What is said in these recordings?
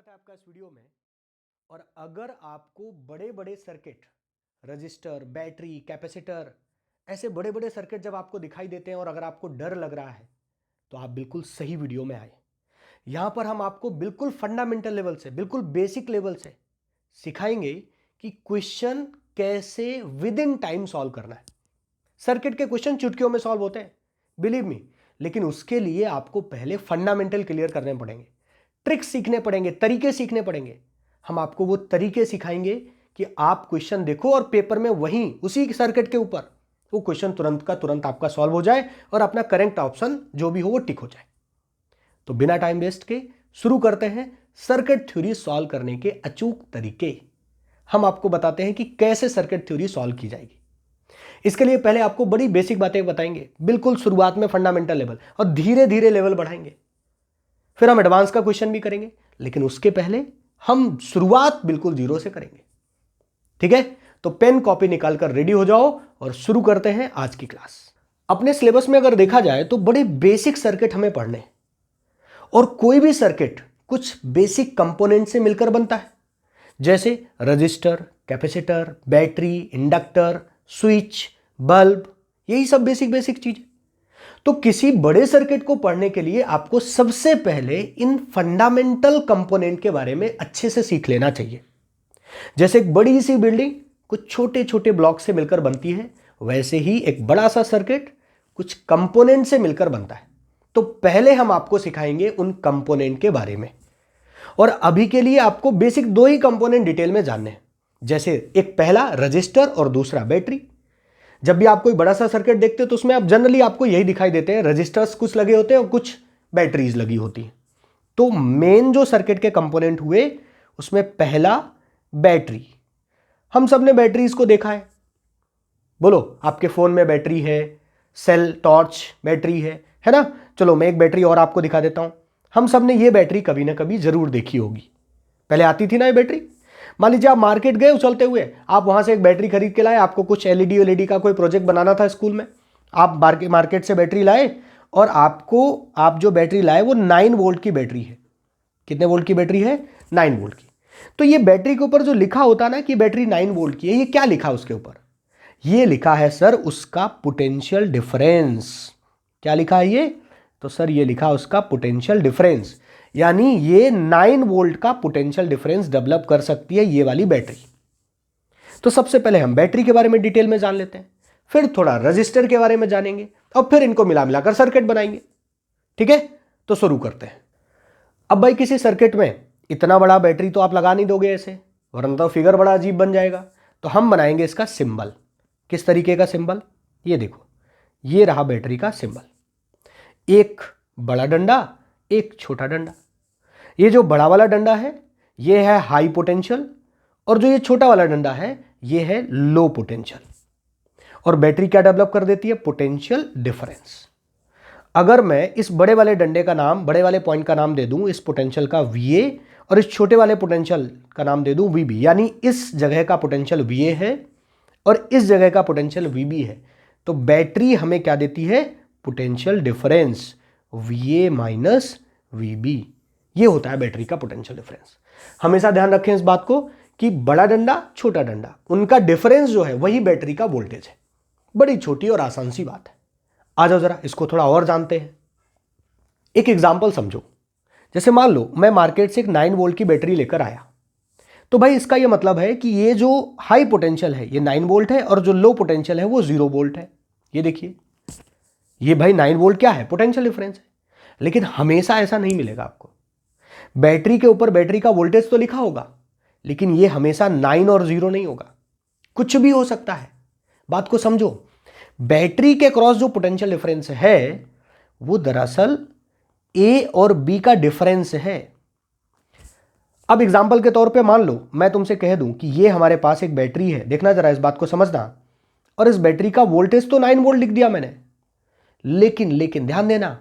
स्वागत है आपका इस वीडियो में। और अगर आपको बड़े बड़े सर्किट, रजिस्टर, बैटरी, कैपेसिटर, ऐसे बड़े बड़े सर्किट जब आपको दिखाई देते हैं और अगर आपको डर लग रहा है तो आप बिल्कुल सही वीडियो में आए। यहां पर हम आपको बिल्कुल फंडामेंटल लेवल से, बिल्कुल बेसिक लेवल से सिखाएंगे कि क्वेश्चन कैसे विद इन टाइम सॉल्व करना है। सर्किट के क्वेश्चन चुटकियों में सॉल्व होते हैं, बिलीव मी, लेकिन उसके लिए आपको पहले फंडामेंटल क्लियर करने पड़ेंगे, ट्रिक्स सीखने पड़ेंगे, तरीके सीखने पड़ेंगे। हम आपको वो तरीके सिखाएंगे कि आप क्वेश्चन देखो और पेपर में वहीं उसी सर्किट के ऊपर वो क्वेश्चन तुरंत का तुरंत आपका सॉल्व हो जाए और अपना करेक्ट ऑप्शन जो भी हो वो टिक हो जाए। तो बिना टाइम वेस्ट के शुरू करते हैं सर्किट थ्योरी सॉल्व करने के अचूक तरीके। हम आपको बताते हैं कि कैसे सर्किट थ्योरी सॉल्व की जाएगी। इसके लिए पहले आपको बड़ी बेसिक बातें बताएंगे, बिल्कुल शुरुआत में फंडामेंटल लेवल, और धीरे धीरे लेवल बढ़ाएंगे। फिर हम एडवांस का क्वेश्चन भी करेंगे, लेकिन उसके पहले हम शुरुआत बिल्कुल जीरो से करेंगे। ठीक है, तो पेन कॉपी निकालकर रेडी हो जाओ और शुरू करते हैं आज की क्लास। अपने सिलेबस में अगर देखा जाए तो बड़े बेसिक सर्किट हमें पढ़ने हैं, और कोई भी सर्किट कुछ बेसिक कंपोनेंट से मिलकर बनता है, जैसे register, capacitor, battery, inductor, switch, bulb, यही सब बेसिक बेसिक चीजें। तो किसी बड़े सर्किट को पढ़ने के लिए आपको सबसे पहले इन फंडामेंटल कंपोनेंट के बारे में अच्छे से सीख लेना चाहिए। जैसे एक बड़ी सी बिल्डिंग कुछ छोटे छोटे ब्लॉक से मिलकर बनती है, वैसे ही एक बड़ा सा सर्किट कुछ कंपोनेंट से मिलकर बनता है। तो पहले हम आपको सिखाएंगे उन कंपोनेंट के बारे में, और अभी के लिए आपको बेसिक दो ही कंपोनेंट डिटेल में जानने हैं। जैसे एक पहला रजिस्टर और दूसरा बैटरी। जब भी आप कोई बड़ा सा सर्किट देखते हो तो उसमें आप जनरली आपको यही दिखाई देते हैं, रजिस्टर्स कुछ लगे होते हैं और कुछ बैटरीज लगी होती हैं। तो मेन जो सर्किट के कंपोनेंट हुए उसमें पहला बैटरी। हम सब ने बैटरीज को देखा है, बोलो आपके फोन में बैटरी है, सेल टॉर्च बैटरी है ना। चलो मैं एक बैटरी और आपको दिखा देता हूं। हम सब ने ये बैटरी कभी ना कभी जरूर देखी होगी, पहले आती थी ना ये बैटरी। मान लीजिए आप मार्केट गए उछलते हुए, आप वहां से एक बैटरी खरीद के लाए, आपको कुछ एलईडी का कोई प्रोजेक्ट बनाना था स्कूल में, आप मार्केट से बैटरी लाए, और आप जो बैटरी लाए वो 9 वोल्ट की बैटरी है। कितने वोल्ट की बैटरी है? 9 वोल्ट की। तो ये बैटरी के ऊपर जो लिखा होता ना कि बैटरी 9 वोल्ट की है, ये क्या लिखा उसके ऊपर? ये लिखा है सर उसका पोटेंशियल डिफरेंस। क्या लिखा है ये? तो सर ये लिखा उसका पोटेंशियल डिफरेंस, यानी ये 9 वोल्ट का पोटेंशियल डिफरेंस डेवलप कर सकती है ये वाली बैटरी। तो सबसे पहले हम बैटरी के बारे में डिटेल में जान लेते हैं, फिर थोड़ा रजिस्टर के बारे में जानेंगे, और फिर इनको मिला मिलाकर सर्किट बनाएंगे। ठीक है, तो शुरू करते हैं। अब भाई किसी सर्किट में इतना बड़ा बैटरी तो आप लगा नहीं दोगे ऐसे, वरना तो फिगर बड़ा अजीब बन जाएगा। तो हम बनाएंगे इसका सिंबल। किस तरीके का सिंबल? ये देखो, ये रहा बैटरी का सिंबल। एक बड़ा डंडा, एक छोटा डंडा। ये जो बड़ा वाला डंडा है ये है हाई पोटेंशियल, और जो ये छोटा वाला डंडा है ये है लो पोटेंशियल। और बैटरी क्या डेवलप कर देती है? Potential difference. अगर मैं इस बड़े वाले डंडे का नाम, बड़े वाले पॉइंट का नाम दे दूं इस पोटेंशियल का VA, और इस छोटे वाले पोटेंशियल का नाम दे दूं VB, यानी इस जगह का पोटेंशियल VA है और इस जगह का पोटेंशियल VB है, तो बैटरी हमें क्या देती है? Potential difference VA minus VB। ये होता है बैटरी का पोटेंशियल डिफरेंस। हमेशा ध्यान रखें इस बात को कि बड़ा डंडा, छोटा डंडा, उनका डिफरेंस जो है वही बैटरी का वोल्टेज है। बड़ी छोटी और आसान सी बात है। आ जाओ जरा इसको थोड़ा और जानते हैं। एक एग्जांपल समझो। जैसे मान लो मैं मार्केट से एक 9 वोल्ट की बैटरी लेकर आया, तो भाई इसका यह मतलब है कि ये जो हाई पोटेंशियल है ये 9 वोल्ट है, और जो लो पोटेंशियल है वो 0 वोल्ट है। ये देखिए, ये भाई 9 वोल्ट क्या है? पोटेंशियल डिफरेंस है। लेकिन हमेशा ऐसा नहीं मिलेगा आपको। बैटरी के ऊपर बैटरी का वोल्टेज तो लिखा होगा, लेकिन ये हमेशा 9 और 0 नहीं होगा, कुछ भी हो सकता है। बात को समझो, बैटरी के क्रॉस जो पोटेंशियल डिफरेंस है वो दरअसल A और B का डिफरेंस है। अब एग्जांपल के तौर पे मान लो मैं तुमसे कह दूं कि ये हमारे पास एक बैटरी है, देखना जरा इस बात को समझना, और इस बैटरी का वोल्टेज तो 9 वोल्ट लिख दिया मैंने, लेकिन ध्यान देना,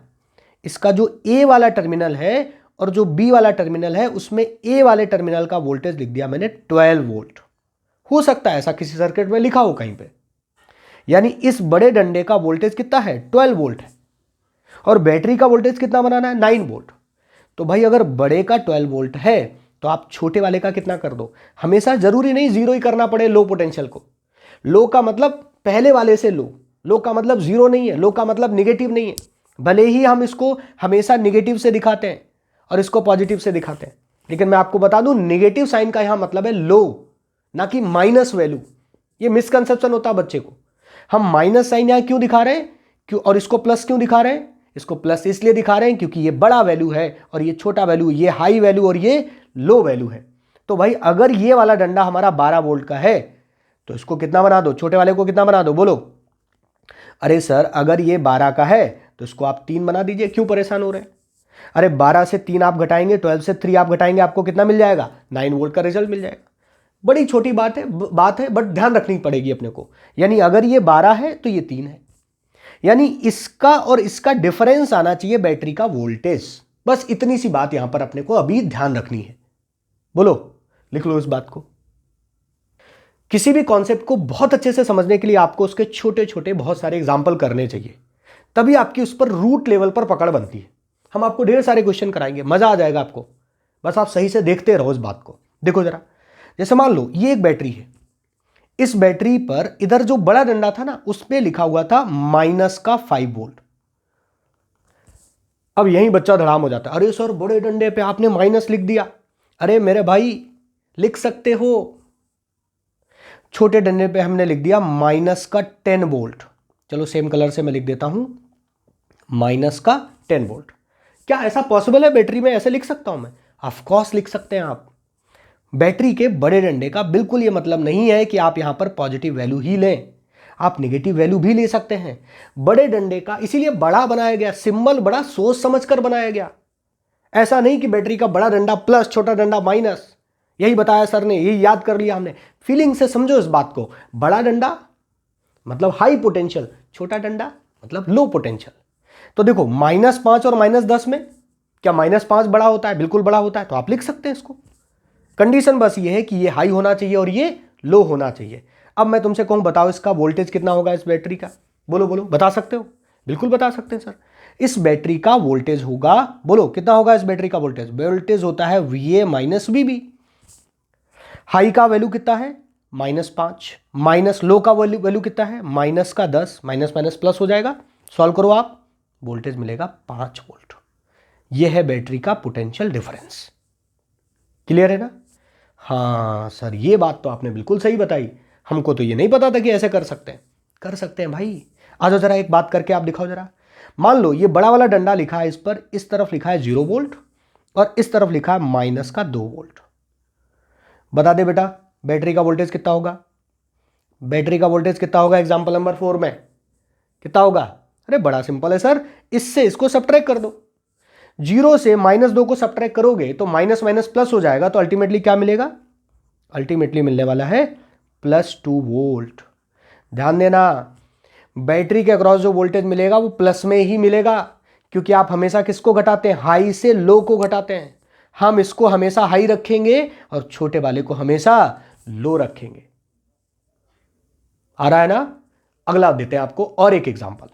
इसका जो A वाला टर्मिनल है और जो B वाला टर्मिनल है उसमें A वाले टर्मिनल का वोल्टेज लिख दिया मैंने 12 वोल्ट। हो सकता है ऐसा किसी सर्किट में लिखा हो कहीं पे, यानी इस बड़े डंडे का वोल्टेज कितना है? 12 वोल्ट है, और बैटरी का वोल्टेज कितना बनाना है? 9 वोल्ट। तो भाई अगर बड़े का 12 वोल्ट है तो आप छोटे वाले का कितना कर दो। हमेशा जरूरी नहीं जीरो ही करना पड़े लो पोटेंशियल को। लो का मतलब पहले वाले से लो, लो का मतलब जीरो नहीं है, लो का मतलब निगेटिव नहीं है। भले ही हम इसको हमेशा निगेटिव से दिखाते हैं और इसको पॉजिटिव से दिखाते हैं, लेकिन मैं आपको बता दूं निगेटिव साइन का यहां मतलब है लो, ना कि माइनस वैल्यू। ये मिसकंसेप्शन होता है बच्चे को। हम माइनस साइन यहां क्यों दिखा रहे हैं, क्यों, और इसको प्लस क्यों दिखा रहे हैं? इसको प्लस इसलिए दिखा रहे हैं क्योंकि ये बड़ा वैल्यू है और ये छोटा वैल्यू, ये हाई वैल्यू और ये लो वैल्यू है। तो भाई अगर ये वाला डंडा हमारा 12 वोल्ट का है तो इसको कितना बना दो, छोटे वाले को कितना बना दो, बोलो। अरे सर अगर ये 12 का है तो इसको आप 3 बना दीजिए, क्यों परेशान हो रहे हैं? अरे 12 से 3 आप घटाएंगे, 12 से 3 आप घटाएंगे, आपको कितना मिल जाएगा? 9 वोल्ट का रिजल्ट मिल जाएगा। बड़ी छोटी बात है बट ध्यान रखनी पड़ेगी अपने को। यानी अगर ये 12 है तो ये 3 है, यानी इसका और इसका डिफरेंस आना चाहिए बैटरी का वोल्टेज। बस इतनी सी बात यहां पर अपने को अभी ध्यान रखनी है। बोलो, लिख लो इस बात को। किसी भी कॉन्सेप्ट को बहुत अच्छे से समझने के लिए आपको उसके छोटे छोटे बहुत सारे एग्जाम्पल करने चाहिए, तभी आपकी उस पर रूट लेवल पर पकड़ बनती है। हम आपको ढेर सारे क्वेश्चन कराएंगे, मजा आ जाएगा आपको। बस आप सही से देखते रहो इस बात को। देखो जरा, जैसे मान लो ये एक बैटरी है, इस बैटरी पर इधर जो बड़ा डंडा था ना उस पे लिखा हुआ था -5 वोल्ट। अब यही बच्चा धड़ाम हो जाता है, अरे सर बड़े डंडे पे आपने माइनस लिख दिया। अरे मेरे भाई लिख सकते हो, छोटे डंडे पे हमने लिख दिया -10 वोल्ट। चलो सेम कलर से मैं लिख देता हूं -10 वोल्ट। क्या ऐसा पॉसिबल है बैटरी में ऐसे लिख सकता हूं मैं? ऑफ कोर्स लिख सकते हैं आप। बैटरी के बड़े डंडे का बिल्कुल ये मतलब नहीं है कि आप यहां पर पॉजिटिव वैल्यू ही लें, आप नेगेटिव वैल्यू भी ले सकते हैं। बड़े डंडे का इसीलिए बड़ा बनाया गया, सिंबल बड़ा सोच समझकर बनाया गया। ऐसा नहीं कि बैटरी का बड़ा डंडा प्लस, छोटा डंडा माइनस। यही बताया सर ने, यही याद कर लिया हमने। फीलिंग से समझो इस बात को। बड़ा डंडा मतलब हाई पोटेंशियल, छोटा डंडा मतलब लो पोटेंशियल। तो देखो -5 और -10 में क्या -5 बड़ा होता है? बिल्कुल बड़ा होता है, तो आप लिख सकते हैं इसको। कंडीशन बस ये है कि ये हाई होना चाहिए और ये लो होना चाहिए। अब मैं तुमसे कहूं बताओ इसका वोल्टेज कितना होगा इस बैटरी का? बोलो बोलो, बता सकते हो? बिल्कुल बता सकते हैं सर। इस बैटरी का वोल्टेज होगा, बोलो कितना होगा इस बैटरी का वोल्टेज? वोल्टेज होता है VA - VB। हाई का वैल्यू कितना है? -5। माइनस लो का वैल्यू कितना है? -10। माइनस माइनस प्लस हो जाएगा, सॉल्व करो आप, वोल्टेज मिलेगा 5 वोल्ट। यह है बैटरी का पोटेंशियल डिफरेंस। क्लियर है ना? हाँ सर ये बात तो आपने बिल्कुल सही बताई, हमको तो ये नहीं पता था कि ऐसे कर सकते हैं। कर सकते हैं भाई। आ जाओ जरा एक बात करके आप दिखाओ जरा। मान लो ये बड़ा वाला डंडा लिखा है, इस पर इस तरफ लिखा है 0 वोल्ट और इस तरफ लिखा है -2 वोल्ट। बता दे बेटा बैटरी का वोल्टेज कितना होगा? बैटरी का वोल्टेज कितना होगा एग्जाम्पल नंबर 4 में? कितना होगा? अरे बड़ा सिंपल है सर, इससे इसको सब्ट्रैक्ट कर दो। 0 से -2 को सब्ट्रैक्ट करोगे तो माइनस माइनस प्लस हो जाएगा, तो अल्टीमेटली क्या मिलेगा? अल्टीमेटली मिलने वाला है +2 वोल्ट। ध्यान देना, बैटरी के अक्रॉस जो वोल्टेज मिलेगा वो प्लस में ही मिलेगा, क्योंकि आप हमेशा किसको घटाते हैं? हाई से लो को घटाते हैं। हम इसको हमेशा हाई रखेंगे और छोटे वाले को हमेशा लो रखेंगे। आ रहा है ना? अगला देते हैं आपको और एक एग्जांपल।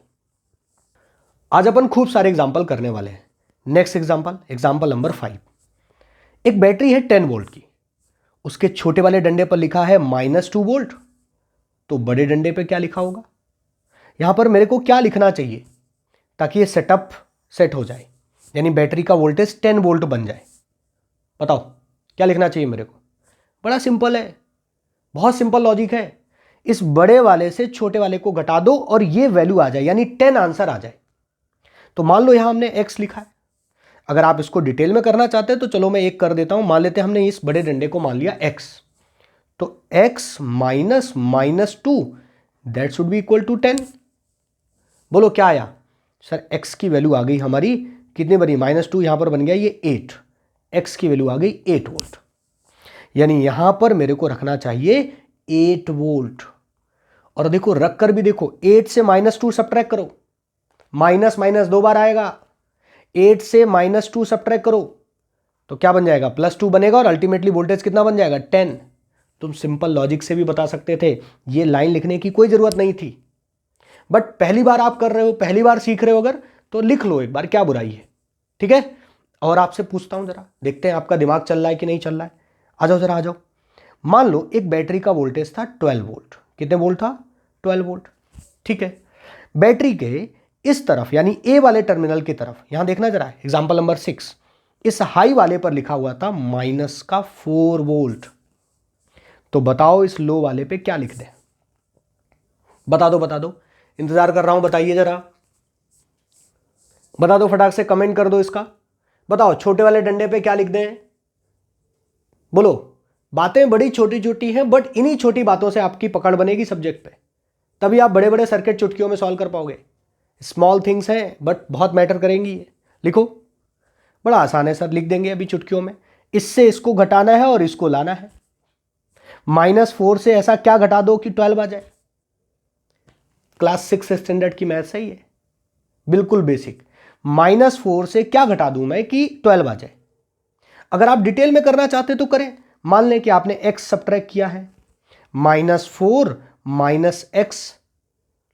आज अपन खूब सारे एग्जांपल करने वाले हैं। Next example number 5। एक बैटरी है 10 वोल्ट की, उसके छोटे वाले डंडे पर लिखा है -2 वोल्ट। तो बड़े डंडे पे क्या लिखा होगा? यहां पर मेरे को क्या लिखना चाहिए ताकि ये सेटअप सेट हो जाए, यानी बैटरी का वोल्टेज 10 वोल्ट बन जाए? बताओ क्या लिखना चाहिए मेरे को? बड़ा सिंपल है, बहुत सिंपल लॉजिक है। इस बड़े वाले से छोटे वाले को घटा दो और ये वैल्यू आ जाए, यानी 10 आंसर आ जाए। तो मान लो यहां हमने x लिखा है। अगर आप इसको डिटेल में करना चाहते हैं तो चलो मैं एक कर देता हूं। मान लेते हैं हमने इस बड़े डंडे को मान लिया x, तो x minus -2 that should be equal to 10। बोलो क्या आया? सर x की वैल्यू आ गई हमारी, कितनी बनी? -2, यहां पर बन गया ये 8। x की वैल्यू आ गई 8 वोल्ट, यानी यहां पर मेरे को रखना चाहिए 8 वोल्ट। और देखो रख कर भी देखो, 8 से -2 सब्ट्रैक्ट करो, माइनस माइनस 2 बार आएगा। 8 से -2 सब्ट्रैक्ट करो तो क्या बन जाएगा? +2 बनेगा और अल्टीमेटली वोल्टेज कितना बन जाएगा? 10। तुम सिंपल लॉजिक से भी बता सकते थे, ये लाइन लिखने की कोई जरूरत नहीं थी। बट पहली बार आप कर रहे हो, पहली बार सीख रहे हो अगर, तो लिख लो एक बार, क्या बुराई है? ठीक है, और आपसे पूछता हूं, जरा देखते हैं आपका दिमाग चल रहा है कि नहीं चल रहा है। आ जाओ, जरा आ जाओ। मान लो एक बैटरी का वोल्टेज था 12 वोल्ट। कितने वोल्ट था? 12 वोल्ट। ठीक है, बैटरी के इस तरफ यानी ए वाले टर्मिनल की तरफ, यहां देखना जरा, एग्जांपल नंबर 6, इस हाई वाले पर लिखा हुआ था -4 वोल्ट। तो बताओ इस लो वाले पे क्या लिख दें? बता दो, बता दो, इंतजार कर रहा हूं, बताइए जरा, बता दो, फटाक से कमेंट कर दो इसका। बताओ छोटे वाले डंडे पे क्या लिख दें? बोलो। बातें बड़ी छोटी छोटी हैं, बट इन्हीं छोटी बातों से आपकी पकड़ बनेगी सब्जेक्ट पे, तभी आप बड़े बड़े सर्किट चुटकियों में सॉल्व कर पाओगे। स्मॉल थिंग्स हैं बट बहुत मैटर करेंगी ये। लिखो, बड़ा आसान है सर, लिख देंगे अभी चुटकियों में। इससे इसको घटाना है और इसको लाना है। -4 से ऐसा क्या घटा दो कि 12 आ जाए? क्लास 6 स्टैंडर्ड की मैथ सही है, बिल्कुल बेसिक। -4 से क्या घटा दूं मैं कि 12 आ जाए? अगर आप डिटेल में करना चाहते तो करें। मान लें कि आपने x सब्ट्रैक्ट किया है, -4 - x,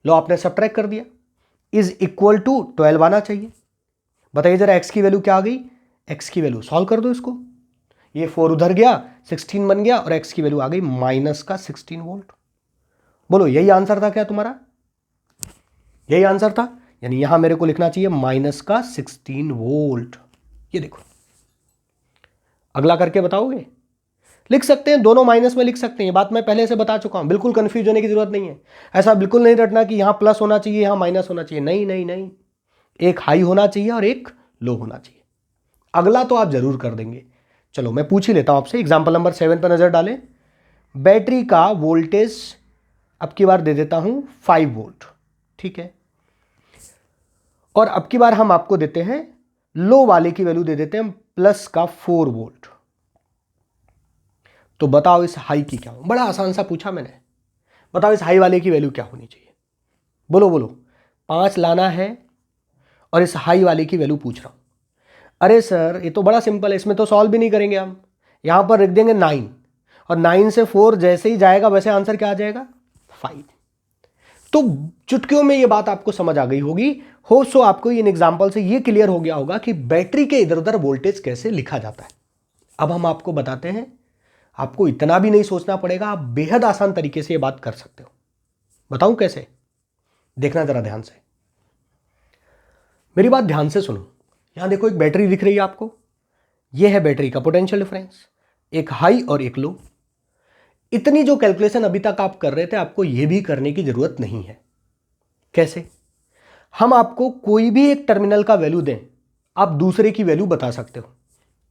लो आपने सब्ट्रैक्ट कर दिया, इज इक्वल टू 12 आना चाहिए। बताइए जरा x की वैल्यू क्या आ गई? x की वैल्यू सॉल्व कर दो इसको, ये 4 उधर गया, 16 बन गया, और x की वैल्यू आ गई -16 वोल्ट। बोलो यही आंसर था क्या तुम्हारा? यही आंसर था, यानी यहां मेरे को लिखना चाहिए -16 वोल्ट। ये देखो, अगला करके बताओगे? लिख सकते हैं, दोनों माइनस में लिख सकते हैं, ये बात मैं पहले से बता चुका हूं, बिल्कुल कंफ्यूज होने की जरूरत नहीं है। ऐसा बिल्कुल नहीं रटना कि यहां प्लस होना चाहिए यहां माइनस होना चाहिए, नहीं नहीं नहीं, एक हाई होना चाहिए और एक लो होना चाहिए। अगला तो आप जरूर कर देंगे। चलो मैं पूछ ही लेता हूं आपसे, एग्जाम्पल नंबर 7 पर नजर डालें। बैटरी का वोल्टेज अब की बार दे देता हूं 5 वोल्ट, ठीक है, और अब की बार हम आपको देते हैं लो वाले की वैल्यू दे देते हैं प्लस का 4 वोल्ट। तो बताओ इस हाई की क्या हो? बड़ा आसान सा पूछा मैंने, बताओ इस हाई वाले की वैल्यू क्या होनी चाहिए? बोलो बोलो, 5 लाना है और इस हाई वाले की वैल्यू पूछ रहा हूं। अरे सर ये तो बड़ा सिंपल है, इसमें तो सॉल्व भी नहीं करेंगे हम, यहां पर रख देंगे 9, और 9 से 4 जैसे ही जाएगा वैसे आंसर क्या आ जाएगा? 5। तो चुटकियों में ये बात आपको समझ आ गई होगी। होप सो आपको इन एग्जाम्पल से ये क्लियर हो गया होगा कि बैटरी के इधर उधर वोल्टेज कैसे लिखा जाता है। अब हम आपको बताते हैं, आपको इतना भी नहीं सोचना पड़ेगा, आप बेहद आसान तरीके से ये बात कर सकते हो। बताऊं कैसे? देखना जरा ध्यान से, मेरी बात ध्यान से सुनो। यहां देखो एक बैटरी दिख रही है आपको, यह है बैटरी का पोटेंशियल डिफरेंस, एक हाई और एक लो। इतनी जो कैलकुलेशन अभी तक आप कर रहे थे, आपको यह भी करने की जरूरत नहीं है। कैसे? हम आपको कोई भी एक टर्मिनल का वैल्यू दें, आप दूसरे की वैल्यू बता सकते हो।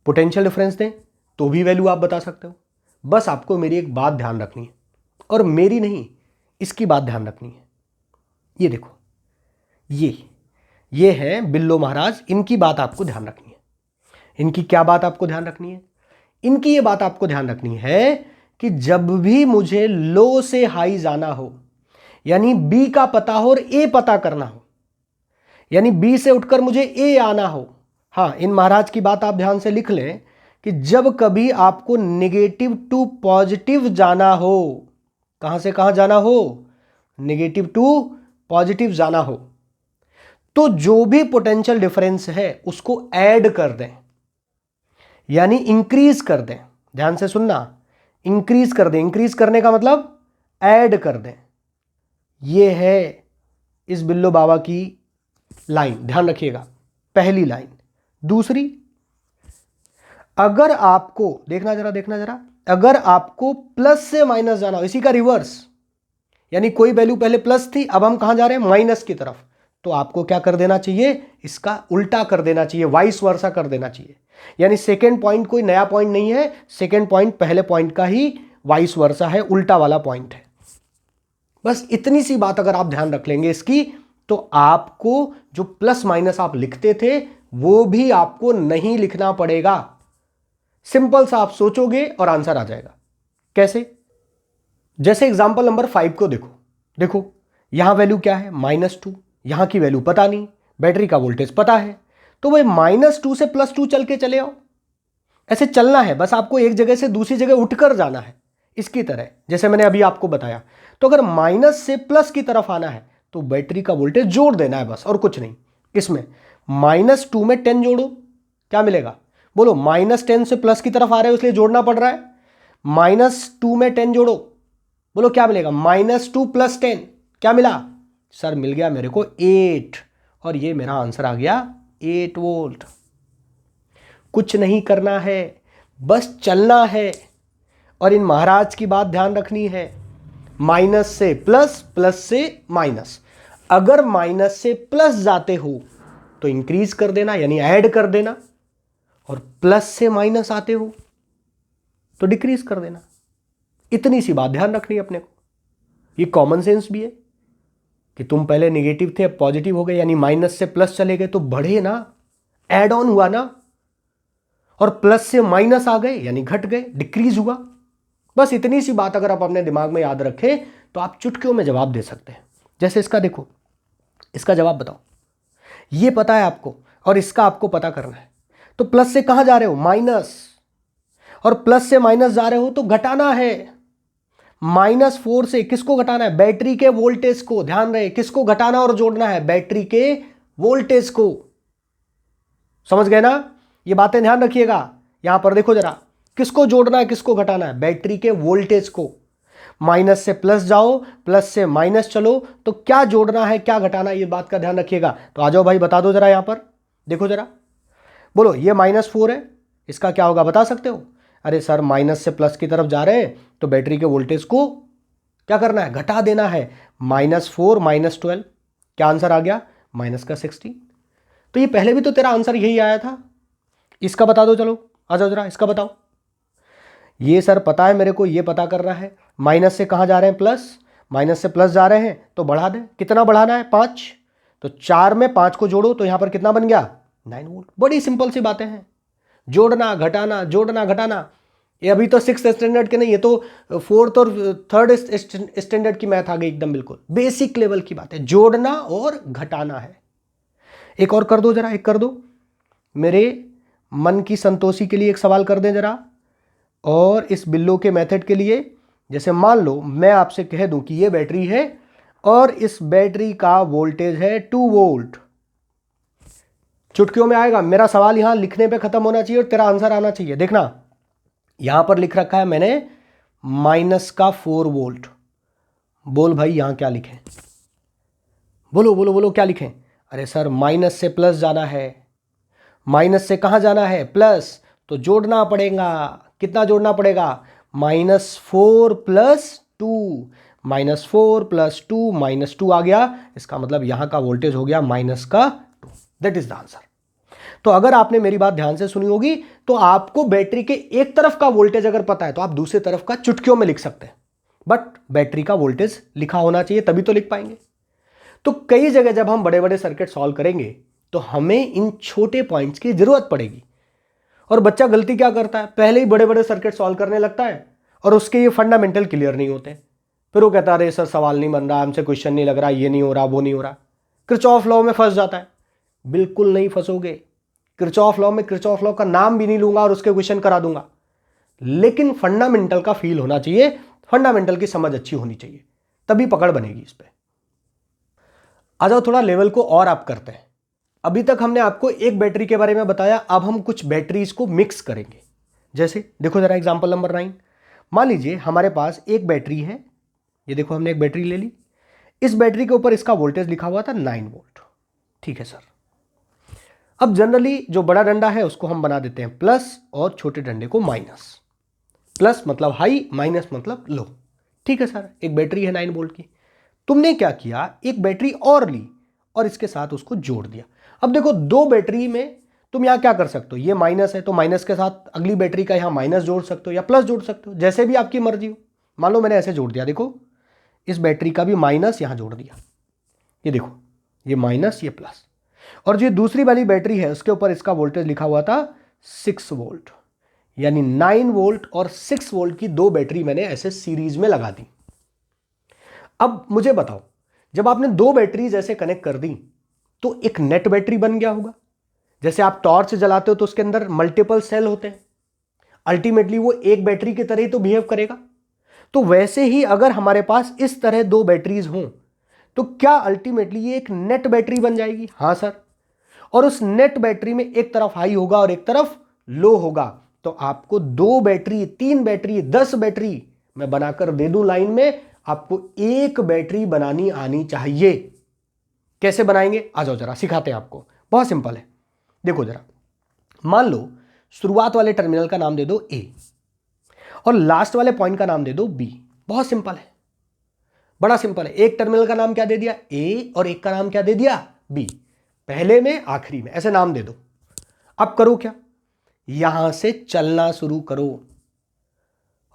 पोटेंशियल डिफरेंस दें तो भी वैल्यू आप बता सकते हो। बस आपको मेरी एक बात ध्यान रखनी है, और मेरी नहीं, इसकी बात ध्यान रखनी है। ये देखो, ये है बिल्लो महाराज, इनकी बात आपको ध्यान रखनी है। इनकी क्या बात आपको ध्यान रखनी है? इनकी ये बात आपको ध्यान रखनी है कि जब भी मुझे लो से हाई जाना हो, यानी बी का पता हो और ए पता करना हो, यानी बी से उठकर मुझे ए आना हो। हाँ, इन महाराज की बात आप ध्यान से लिख लें कि जब कभी आपको नेगेटिव टू पॉजिटिव जाना हो, कहां से कहां जाना हो? नेगेटिव टू पॉजिटिव जाना हो, तो जो भी पोटेंशियल डिफरेंस है उसको ऐड कर दें, यानी इंक्रीज कर दें। ध्यान से सुनना, इंक्रीज कर दें। इंक्रीज करने का मतलब ऐड कर दें। यह है इस बिल्लो बाबा की लाइन, ध्यान रखिएगा, पहली लाइन। दूसरी, अगर आपको देखना जरा, अगर आपको प्लस से माइनस जाना हो, इसी का रिवर्स, यानी कोई वैल्यू पहले प्लस थी, अब हम कहां जा रहे हैं? माइनस की तरफ, तो आपको क्या कर देना चाहिए? इसका उल्टा कर देना चाहिए, वाइस वर्सा कर देना चाहिए। यानी सेकेंड पॉइंट कोई नया पॉइंट नहीं है, सेकेंड पॉइंट पहले पॉइंट का ही वाइस वर्सा है, उल्टा वाला पॉइंट है। बस इतनी सी बात अगर आप ध्यान रख लेंगे इसकी, तो आपको जो प्लस माइनस आप लिखते थे वो भी आपको नहीं लिखना पड़ेगा। सिंपल सा आप सोचोगे और आंसर आ जाएगा। कैसे? जैसे एग्जांपल नंबर 5 को देखो यहां वैल्यू क्या है? -2। यहां की वैल्यू पता नहीं, बैटरी का वोल्टेज पता है, तो वह -2 से +2 चल के चले आओ। ऐसे चलना है, बस आपको एक जगह से दूसरी जगह उठकर जाना है, इसकी तरह जैसे मैंने अभी आपको बताया। तो अगर माइनस से प्लस की तरफ आना है तो बैटरी का वोल्टेज जोड़ देना है बस, और कुछ नहीं। इसमें -2 में 10 जोड़ो, क्या मिलेगा? बोलो, -10 से प्लस की तरफ आ रहे हो इसलिए जोड़ना पड़ रहा है। -2 में 10 जोड़ो, बोलो क्या मिलेगा? -2 + 10 क्या मिला? सर मिल गया मेरे को 8, और ये मेरा आंसर आ गया 8 वोल्ट। कुछ नहीं करना है, बस चलना है। और इन महाराज की बात ध्यान रखनी है, माइनस से प्लस, प्लस से माइनस। अगर माइनस से प्लस जाते हो तो इंक्रीज कर देना यानी ऐड कर देना, और प्लस से माइनस आते हो तो डिक्रीज कर देना। इतनी सी बात ध्यान रखनी है अपने को। ये कॉमन सेंस भी है कि तुम पहले नेगेटिव थे अब पॉजिटिव हो गए, यानी माइनस से प्लस चले गए तो बढ़े ना, ऐड ऑन हुआ ना। और प्लस से माइनस आ गए यानी घट गए, डिक्रीज हुआ। बस इतनी सी बात अगर आप अपने दिमाग में याद रखें तो आप चुटकियों में जवाब दे सकते हैं। जैसे इसका देखो, इसका जवाब बताओ। ये पता है आपको और इसका आपको पता करना है। तो प्लस से कहां जा रहे हो? माइनस। और प्लस से माइनस जा रहे हो तो घटाना है। -4 से किसको घटाना है? बैटरी के वोल्टेज को। ध्यान रहे, किसको घटाना और जोड़ना है? बैटरी के वोल्टेज को। समझ गए ना? ये बातें ध्यान रखिएगा। यहां पर देखो जरा, किसको जोड़ना है, किसको घटाना है? बैटरी के वोल्टेज को। माइनस से प्लस जाओ, प्लस से माइनस चलो, तो क्या जोड़ना है क्या घटाना है, ये बात का ध्यान रखिएगा। तो आ जाओ भाई, बता दो जरा, यहां पर देखो जरा, बोलो ये -4 है, इसका क्या होगा बता सकते हो? अरे सर माइनस से प्लस की तरफ जा रहे हैं तो बैटरी के वोल्टेज को क्या करना है? घटा देना है। -4 -12 क्या आंसर आ गया? -16। तो ये पहले भी तो तेरा आंसर यही आया था। इसका बता दो, चलो आ जाओ जरा, इसका बताओ। ये सर पता है मेरे को, ये पता करना है। माइनस से कहाँ जा रहे हैं? प्लस। माइनस से प्लस जा रहे हैं तो बढ़ा दें। कितना बढ़ाना है? 5। तो 4 में 5 को जोड़ो तो यहां पर कितना बन गया? 9 वोल्ट। बड़ी सिंपल सी बातें हैं, जोड़ना घटाना, जोड़ना घटाना। ये अभी तो 6th स्टैंडर्ड के नहीं, ये तो 4th और 3rd स्टैंडर्ड की मैथ आ गई, एकदम बिल्कुल बेसिक लेवल की बात है। जोड़ना और घटाना है। एक और कर दो जरा, एक कर दो, मेरे मन की संतोषी के लिए एक सवाल कर दें जरा। और इस बिल्लो के मेथड के लिए, जैसे मान लो मैं आपसे कह दूं कि ये बैटरी है और इस बैटरी का वोल्टेज है 2 वोल्ट। चुटकियों में आएगा। मेरा सवाल यहां लिखने पे खत्म होना चाहिए और तेरा आंसर आना चाहिए। देखना, यहां पर लिख रखा है मैंने -4 वोल्ट। बोल भाई यहां क्या लिखें? बोलो बोलो बोलो, क्या लिखें? अरे सर माइनस से प्लस जाना है। माइनस से कहां जाना है? प्लस। तो जोड़ना पड़ेगा। कितना जोड़ना पड़ेगा? -4 + 2। -4 + 2 -2 आ गया। इसका मतलब यहां का वोल्टेज हो गया -2। That is the answer. तो अगर आपने मेरी बात ध्यान से सुनी होगी तो आपको बैटरी के एक तरफ का वोल्टेज अगर पता है तो आप दूसरी तरफ का चुटकियों में लिख सकते हैं, बट बैटरी का वोल्टेज लिखा होना चाहिए तभी तो लिख पाएंगे। तो कई जगह जब हम बड़े बड़े सर्किट सॉल्व करेंगे तो हमें इन छोटे पॉइंट्स की जरूरत पड़ेगी। और बच्चा गलती क्या करता है? पहले ही बड़े बड़े सर्किट सॉल्व करने लगता है और उसके ये फंडामेंटल क्लियर नहीं होते। फिर वो कहता है अरे सर सवाल नहीं बन रहा, हमसे क्वेश्चन नहीं लग रहा, ये नहीं हो रहा, वो नहीं हो रहा। किरचॉफ लॉ में फंस जाता है। बिल्कुल नहीं फंसोगे। किरचॉफ लॉ में किरचॉफ लॉ का नाम भी नहीं लूंगा और उसके क्वेश्चन करा दूंगा, लेकिन फंडामेंटल का फील होना चाहिए, फंडामेंटल की समझ अच्छी होनी चाहिए, तभी पकड़ बनेगी इस पे। आ जाओ थोड़ा लेवल को और आप करते हैं। अभी तक हमने आपको एक बैटरी के बारे में बताया, अब हम कुछ बैटरीज को मिक्स करेंगे। जैसे देखो जरा एग्जांपल नंबर 9। मान लीजिए हमारे पास एक बैटरी है, ये देखो हमने एक बैटरी ले ली। इस बैटरी के ऊपर इसका वोल्टेज लिखा हुआ था 9 वोल्ट। ठीक है सर। अब जनरली जो बड़ा डंडा है उसको हम बना देते हैं प्लस और छोटे डंडे को माइनस। प्लस मतलब हाई, माइनस मतलब लो। ठीक है सर, एक बैटरी है 9 वोल्ट की। तुमने क्या किया, एक बैटरी और ली और इसके साथ उसको जोड़ दिया। अब देखो दो बैटरी में तुम यहां क्या कर सकते हो, ये माइनस है तो माइनस के साथ अगली बैटरी का यहां माइनस जोड़ सकते हो या प्लस जोड़ सकते हो, जैसे भी आपकी मर्जी हो। मान लो मैंने ऐसे जोड़ दिया, देखो इस बैटरी का भी माइनस यहां जोड़ दिया, ये देखो ये माइनस ये प्लस। और जो दूसरी वाली बैटरी है उसके ऊपर इसका वोल्टेज लिखा हुआ था 6 वोल्ट, यानी 9 वोल्ट और 6 वोल्ट की दो बैटरी मैंने ऐसे सीरीज में लगा दी। अब मुझे बताओ, जब आपने दो बैटरीज ऐसे कनेक्ट कर दी तो एक नेट बैटरी बन गया होगा। जैसे आप टॉर्च जलाते हो तो उसके अंदर मल्टीपल सेल होते हैं, अल्टीमेटली वो एक बैटरी की तरह ही तो बिहेव करेगा। तो वैसे ही अगर हमारे पास इस तरह दो बैटरीज हों तो क्या अल्टीमेटली ये एक नेट बैटरी बन जाएगी? हां सर। और उस नेट बैटरी में एक तरफ हाई होगा और एक तरफ लो होगा, तो आपको 2 बैटरी, 3 बैटरी, 10 बैटरी मैं बनाकर दे दूं लाइन में, आपको एक बैटरी बनानी आनी चाहिए। कैसे बनाएंगे, आ जाओ जरा सिखाते हैं आपको, बहुत सिंपल है। देखो जरा, मान लो शुरुआत वाले टर्मिनल का नाम दे दो ए और लास्ट वाले पॉइंट का नाम दे दो बी। बहुत सिंपल है, बड़ा सिंपल है। एक टर्मिनल का नाम क्या दे दिया, ए, और एक का नाम क्या दे दिया, बी। पहले में आखिरी में ऐसे नाम दे दो। अब करो क्या, यहां से चलना शुरू करो।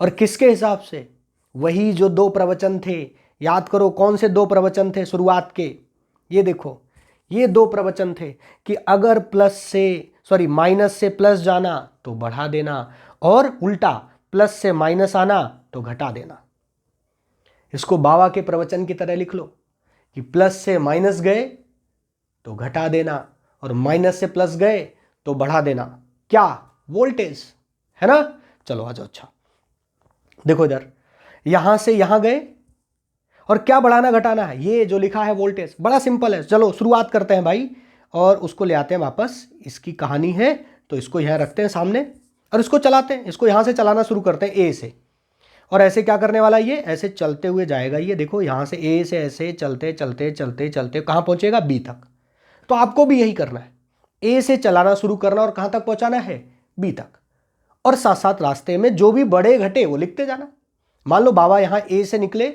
और किसके हिसाब से, वही जो 2 प्रवचन थे, याद करो कौन से 2 प्रवचन थे शुरुआत के। ये देखो, ये 2 प्रवचन थे कि अगर माइनस से प्लस जाना तो बढ़ा देना, और उल्टा प्लस से माइनस आना तो घटा देना। इसको बाबा के प्रवचन की तरह लिख लो कि प्लस से माइनस गए तो घटा देना, और माइनस से प्लस गए तो बढ़ा देना। क्या, वोल्टेज, है ना। चलो आ जाओ। अच्छा देखो इधर, यहां से यहां गए और क्या बढ़ाना घटाना है, ये जो लिखा है वोल्टेज। बड़ा सिंपल है, चलो शुरुआत करते हैं भाई, और उसको ले आते हैं वापस। इसकी कहानी है तो इसको यहां रखते हैं सामने और इसको चलाते हैं। इसको यहां से चलाना शुरू करते हैं ए से, और ऐसे क्या करने वाला, ये ऐसे चलते हुए जाएगा। ये देखो यहां से ए से ऐसे चलते चलते चलते चलते कहां पहुंचेगा, बी तक। तो आपको भी यही करना है, ए से चलाना शुरू करना और कहां तक पहुंचाना है, बी तक। और साथ साथ रास्ते में जो भी बढ़े घटे वो लिखते जाना। मान लो बाबा यहां ए से निकले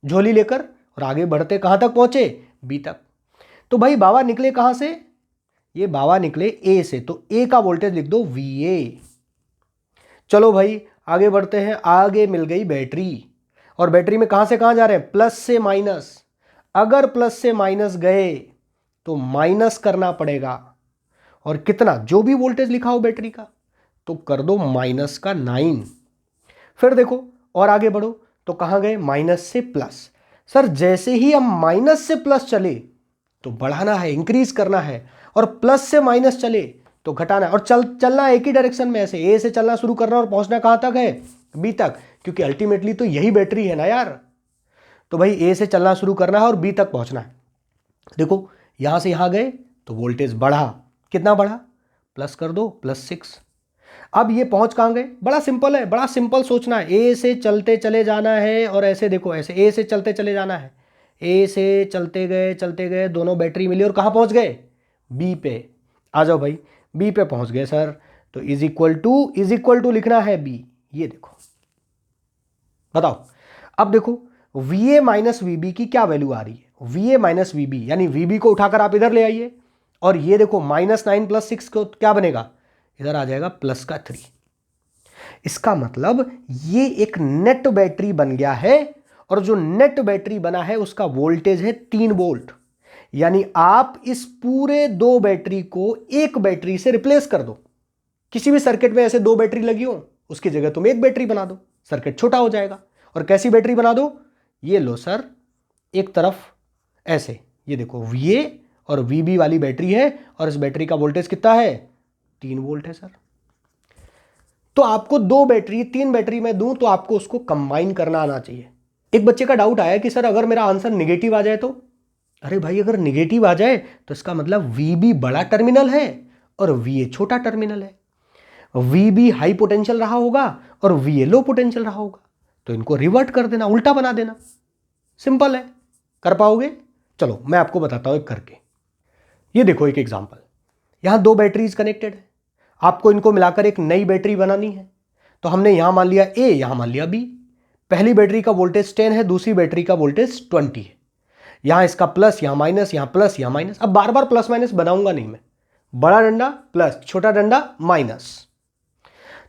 झोली लेकर और आगे बढ़ते कहां तक पहुंचे, बी तक। तो भाई बाबा निकले कहां से, ये बाबा निकले ए से, तो ए का वोल्टेज लिख दो VA। चलो भाई आगे बढ़ते हैं, आगे मिल गई बैटरी, और बैटरी में कहां से कहां जा रहे हैं, प्लस से माइनस। अगर प्लस से माइनस गए तो माइनस करना पड़ेगा, और कितना, जो भी वोल्टेज लिखा हो बैटरी का, तो कर दो माइनस का 9। फिर देखो और आगे बढ़ो तो कहां गए, माइनस से प्लस। सर जैसे ही हम माइनस से प्लस चले तो बढ़ाना है, इंक्रीज करना है, और प्लस से माइनस चले तो घटाना है, और चलना एक ही डायरेक्शन में, ऐसे ए से चलना शुरू करना और पहुंचना कहां तक है, बी तक, क्योंकि अल्टीमेटली तो यही बैटरी है ना यार। तो भाई ए से चलना शुरू करना है और बी तक पहुंचना है। देखो यहां से यहां गए तो वोल्टेज बढ़ा, कितना बढ़ा, प्लस कर दो, +6। अब ये पहुंच कहां गए, बड़ा सिंपल है, बड़ा सिंपल सोचना है। ए से चलते चले जाना है, और ऐसे देखो, ऐसे ए से चलते चले जाना है, ए से चलते गए, दोनों बैटरी मिली और कहां पहुंच गए, बी पे। आ जाओ भाई, बी पे पहुंच गए सर, तो इज इक्वल टू लिखना है बी। ये देखो, बताओ। अब देखो VA माइनस VB की क्या वैल्यू आ रही है, VA माइनस VB, यानी VB को उठाकर आप इधर ले आइए, और ये देखो -9 + 6 को क्या बनेगा, इधर आ जाएगा +3। इसका मतलब ये एक नेट बैटरी बन गया है, और जो नेट बैटरी बना है उसका वोल्टेज है 3 वोल्ट। यानी आप इस पूरे 2 बैटरी को एक बैटरी से रिप्लेस कर दो। किसी भी सर्किट में ऐसे 2 बैटरी लगी हो, उसकी जगह तुम एक बैटरी बना दो, सर्किट छोटा हो जाएगा। और कैसी बैटरी बना दो, ये लो सर, एक तरफ ऐसे, ये देखो VA और VB वाली बैटरी है, और इस बैटरी का वोल्टेज कितना है, 3 वोल्ट है सर। तो आपको 2 बैटरी 3 बैटरी में दूं तो आपको उसको कंबाइन करना आना चाहिए। एक बच्चे का डाउट आया कि सर अगर मेरा आंसर निगेटिव आ जाए तो, अरे भाई अगर निगेटिव आ जाए तो इसका मतलब VB बड़ा टर्मिनल है और VA छोटा टर्मिनल है। VB हाई पोटेंशियल रहा होगा और VA लो पोटेंशियल रहा होगा, तो इनको रिवर्ट कर देना, उल्टा बना देना। सिंपल है, कर पाओगे? चलो मैं आपको बताता हूं एक करके। ये देखो एक एग्जांपल, यहां 2 बैटरीज कनेक्टेड है, आपको इनको मिलाकर एक नई बैटरी बनानी है। तो हमने यहां मान लिया A, यहां मान लिया B। पहली बैटरी का वोल्टेज 10 है, दूसरी बैटरी का वोल्टेज 20 है। यहां इसका प्लस, यहां माइनस, यहां प्लस, यहां माइनस। अब बार बार प्लस माइनस बनाऊंगा नहीं मैं, बड़ा डंडा प्लस, छोटा डंडा माइनस।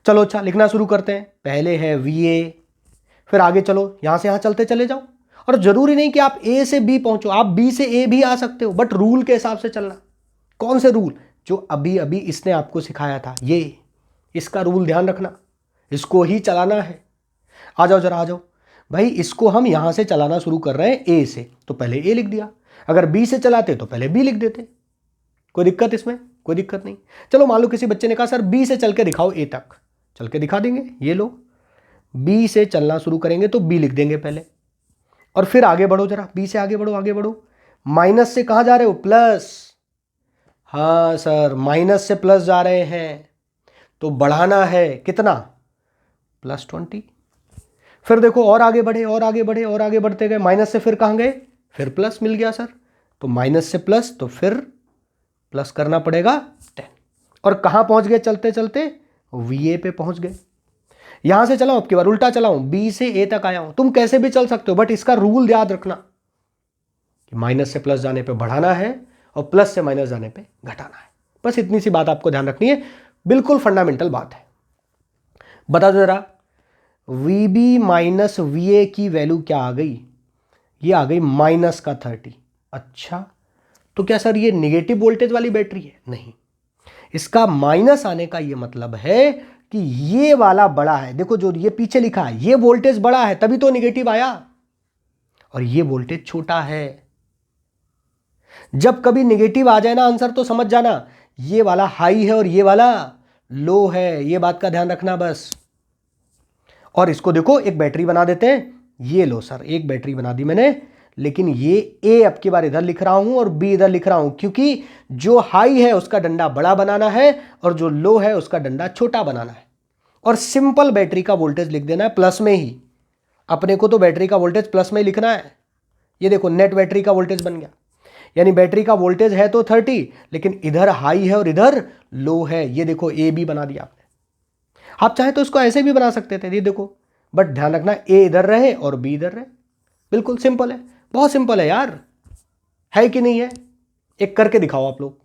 चलो अच्छा लिखना शुरू करते हैं। पहले है VA, फिर आगे चलो, यहां से यहां चलते चले जाओ। और जरूरी नहीं कि आप A से B पहुंचो, आप B से A भी आ सकते हो, बट रूल के हिसाब से चलना। कौन से रूल, जो अभी अभी इसने आपको सिखाया था, ये इसका रूल ध्यान रखना, इसको ही चलाना है। आ जाओ जरा, आ जाओ भाई। इसको हम यहां से चलाना शुरू कर रहे हैं A से, तो पहले A लिख दिया। अगर B से चलाते तो पहले B लिख देते। कोई दिक्कत इसमें? कोई दिक्कत नहीं। चलो मान लो किसी बच्चे ने कहा सर B से चल के दिखाओ A तक, चल के दिखा देंगे। ये लो, B से चलना शुरू करेंगे तो B लिख देंगे पहले, और फिर आगे बढ़ो जरा, B से आगे बढ़ो, आगे बढ़ो। माइनस से कहां जा रहे हो, प्लस। हाँ सर, माइनस से प्लस जा रहे हैं तो बढ़ाना है कितना, +20। फिर देखो और आगे बढ़े और आगे बढ़े और आगे बढ़ते गए, माइनस से फिर कहाँ गए, फिर प्लस मिल गया सर। तो माइनस से प्लस तो फिर प्लस करना पड़ेगा 10। और कहाँ पहुंच गए चलते चलते, VA पे पहुंच गए। यहां से चलाऊं, अब की बार उल्टा चलाऊं, B से A तक आया हूं। तुम कैसे भी चल सकते हो, बट इसका रूल याद रखना कि माइनस से प्लस जाने पे बढ़ाना है और प्लस से माइनस जाने पे घटाना है। बस इतनी सी बात आपको ध्यान रखनी है, बिल्कुल फंडामेंटल बात है। बता दो जरा, VB माइनस VA की वैल्यू क्या आ गई, ये आ गई -30। अच्छा, तो क्या सर ये निगेटिव वोल्टेज वाली बैटरी है? नहीं, इसका माइनस आने का ये मतलब है कि ये वाला बड़ा है। देखो जो ये पीछे लिखा है, ये वोल्टेज बड़ा है तभी तो निगेटिव आया, और ये वोल्टेज छोटा है। जब कभी निगेटिव आ जाए ना आंसर, तो समझ जाना ये वाला हाई है और ये वाला लो है। ये बात का ध्यान रखना बस। और इसको देखो एक बैटरी बना देते हैं। ये लो सर, एक बैटरी बना दी मैंने, लेकिन ये A अब की बार इधर लिख रहा हूं और B इधर लिख रहा हूं, क्योंकि जो हाई है उसका डंडा बड़ा बनाना है और जो लो है उसका डंडा छोटा बनाना है। और सिंपल बैटरी का वोल्टेज लिख देना है प्लस में ही। अपने को तो बैटरी का वोल्टेज प्लस में ही लिखना है। ये देखो नेट बैटरी का वोल्टेज बन गया, यानी बैटरी का वोल्टेज है तो 30, लेकिन इधर हाई है और इधर लो है। ये देखो AB बना दिया आपने। आप चाहे तो इसको ऐसे भी बना सकते थे, ये देखो, बट ध्यान रखना A इधर रहे और B इधर रहे। बिल्कुल सिंपल है, बहुत सिंपल है यार, है कि नहीं है? एक करके दिखाओ आप लोग।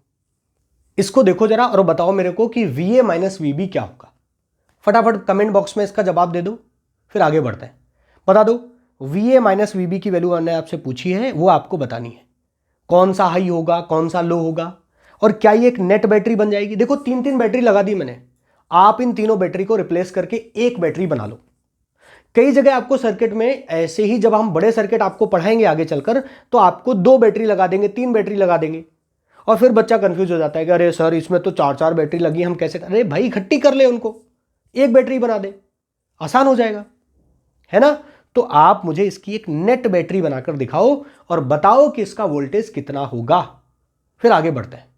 इसको देखो जरा और बताओ मेरे को कि VA माइनस VB क्या होगा। फटाफट कमेंट बॉक्स में इसका जवाब दे दो, फिर आगे बढ़ते हैं। बता दो, VA माइनस VB की वैल्यू मैंने आपसे पूछी है, वो आपको बतानी है। कौन सा हाई होगा, कौन सा लो होगा, और क्या ये एक नेट बैटरी बन जाएगी? देखो 3-3 बैटरी लगा दी मैंने, आप इन तीनों बैटरी को रिप्लेस करके एक बैटरी बना लो। कई जगह आपको सर्किट में ऐसे ही, जब हम बड़े सर्किट आपको पढ़ाएंगे आगे चलकर, तो आपको 2 बैटरी लगा देंगे, 3 बैटरी लगा देंगे, और फिर बच्चा कंफ्यूज हो जाता है कि अरे सर इसमें तो 4-4 बैटरी लगी, हम कैसे? अरे भाई इकट्ठी कर ले उनको, एक बैटरी बना दे, आसान हो जाएगा, है ना? तो आप मुझे इसकी एक नेट बैटरी बनाकर दिखाओ और बताओ कि इसका वोल्टेज कितना होगा, फिर आगे बढ़ते हैं।